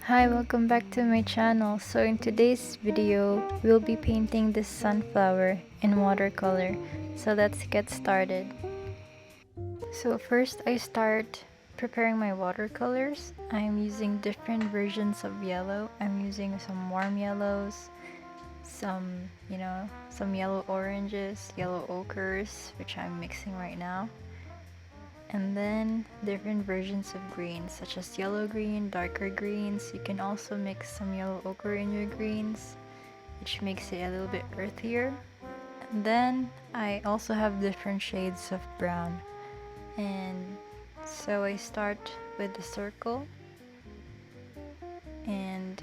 Hi, welcome back to my channel. So in today's video, we'll be painting this sunflower in watercolor. So let's get started. So first I start preparing my watercolors. I'm using different versions of yellow. I'm using some warm yellows, some yellow oranges, yellow ochres, which I'm mixing right now. And then different versions of greens such as yellow green, darker greens. You can also mix some yellow ochre in your greens, which makes it a little bit earthier. And then I also have different shades of brown. And so I start with the circle and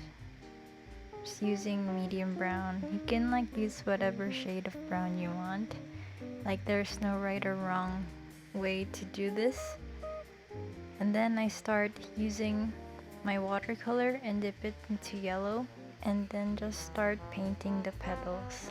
just using medium brown. You can use whatever shade of brown you want. There's no right or wrong way to do this. And then I start using my watercolor and dip it into yellow and then just start painting the petals.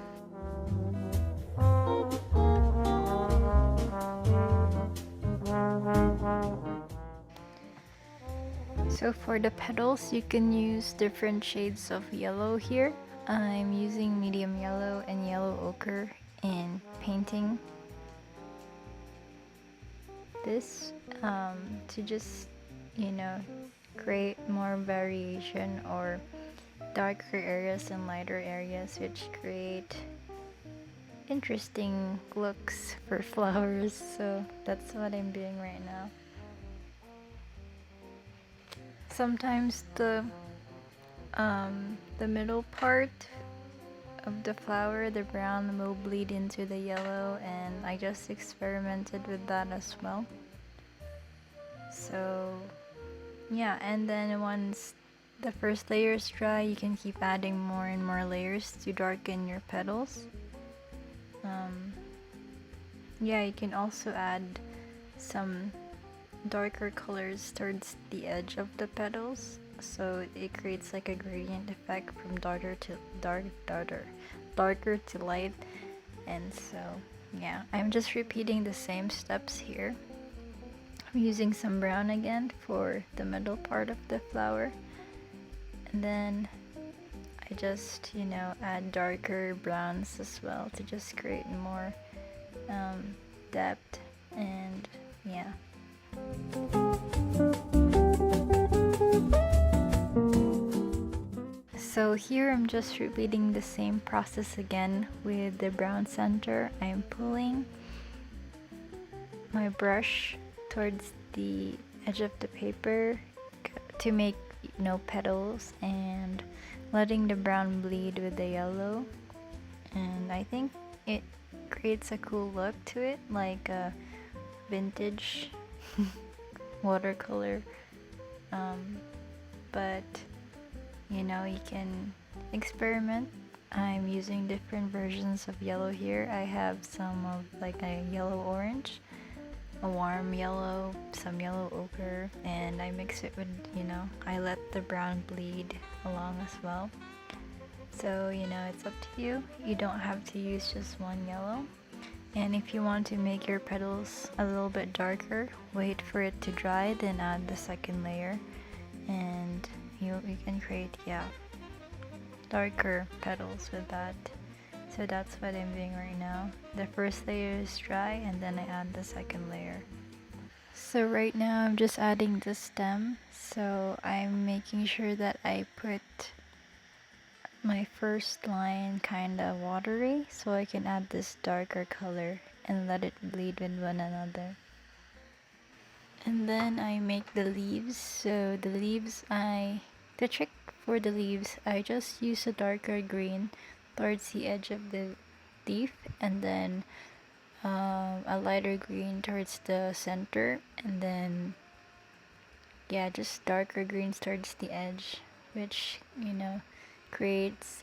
So for the petals, you can use different shades of yellow here. I'm using medium yellow and yellow ochre in painting this to just create more variation or darker areas and lighter areas, which create interesting looks for flowers. So that's what I'm doing right now. Sometimes the middle part of the flower, the brown, will bleed into the yellow, and I just experimented with that as well. So yeah, and then once the first layer is dry, you can keep adding more and more layers to darken your petals. Yeah, you can also add some darker colors towards the edge of the petals, so it creates like a gradient effect from darker to light. And so yeah, I'm just repeating the same steps here. I'm using some brown again for the middle part of the flower, and then I just add darker browns as well to just create more depth. And yeah. So here I'm just repeating the same process again with the brown center. I'm pulling my brush towards the edge of the paper to make petals, and letting the brown bleed with the yellow. And I think it creates a cool look to it, like a vintage watercolor. But you can experiment. I'm using different versions of yellow here. I have some of a yellow orange, a warm yellow, some yellow ochre, and I mix it with, I let the brown bleed along as well. So it's up to you. You don't have to use just one yellow. And if you want to make your petals a little bit darker, wait for it to dry, then add the second layer, and you can create darker petals with that. So that's what I'm doing right now. The first layer is dry, and then I add the second layer. So right now I'm just adding the stem. So I'm making sure that I put my first line kinda watery, so I can add this darker color and let it bleed with one another. And then I make the leaves. So the trick for the leaves, I just use a darker green towards the edge of the leaf, and then a lighter green towards the center, and then just darker greens towards the edge, which creates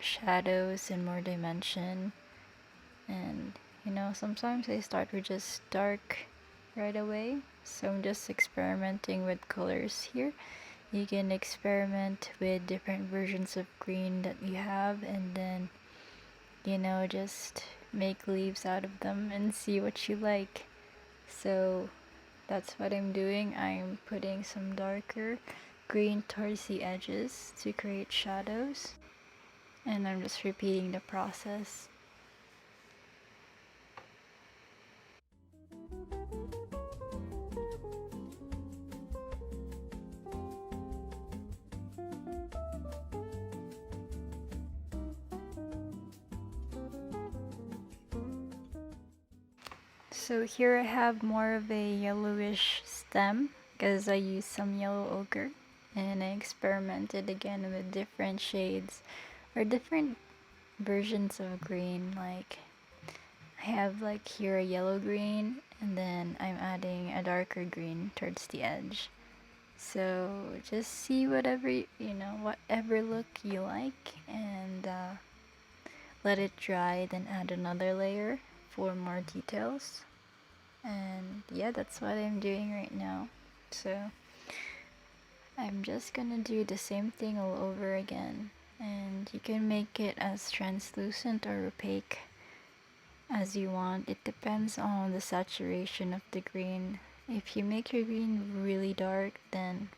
shadows and more dimension. And sometimes I start with just dark right away, so I'm just experimenting with colors here. You can experiment with different versions of green that you have, and then just make leaves out of them and see what you like. So that's what I'm doing. I'm putting some darker green towards the edges to create shadows, and I'm just repeating the process. So here I have more of a yellowish stem because I used some yellow ochre, and I experimented again with different shades or different versions of green. Like I have like here a yellow green, and then I'm adding a darker green towards the edge. So just see whatever whatever look you like, and let it dry, then add another layer for more details. And yeah, that's what I'm doing right now. So I'm just gonna do the same thing all over again, and you can make it as translucent or opaque as you want. It depends on the saturation of the green. If you make your green really dark, then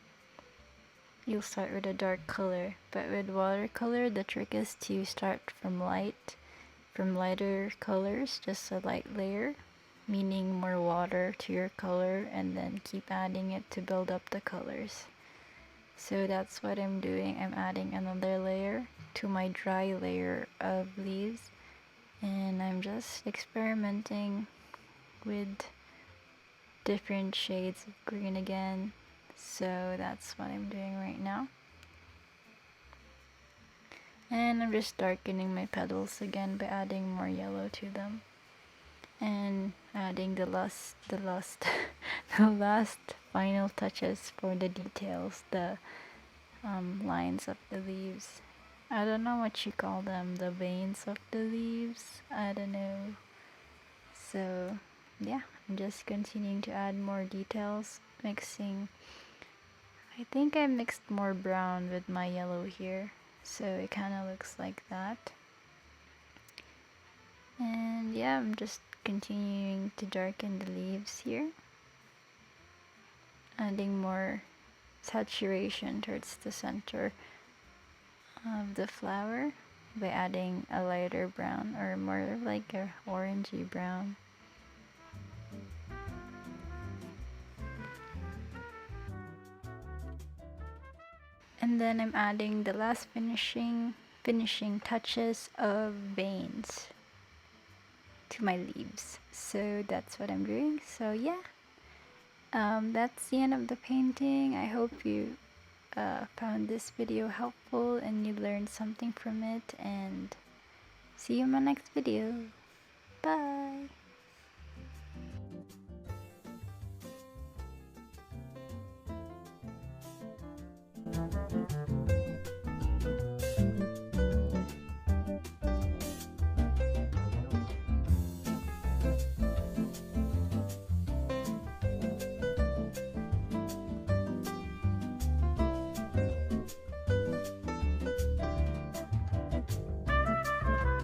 you'll start with a dark color, but with watercolor the trick is to start from lighter colors, just a light layer, meaning more water to your color, and then keep adding it to build up the colors. So that's what I'm doing. I'm adding another layer to my dry layer of leaves, and I'm just experimenting with different shades of green again. So that's what I'm doing right now. And I'm just darkening my petals again by adding more yellow to them, and adding the last the last final touches for the details, the lines of the leaves. I don't know what you call them, the veins of the leaves, I don't know. So yeah, I'm just continuing to add more details, mixing. I think I mixed more brown with my yellow here, so it kind of looks like that. And yeah, I'm just continuing to darken the leaves here, adding more saturation towards the center of the flower by adding a lighter brown, or more like a orangey brown. And then I'm adding the last finishing touches of veins to my leaves. So that's what I'm doing. So yeah, that's the end of the painting. I hope you found this video helpful and you learned something from it, and see you in my next video. Bye!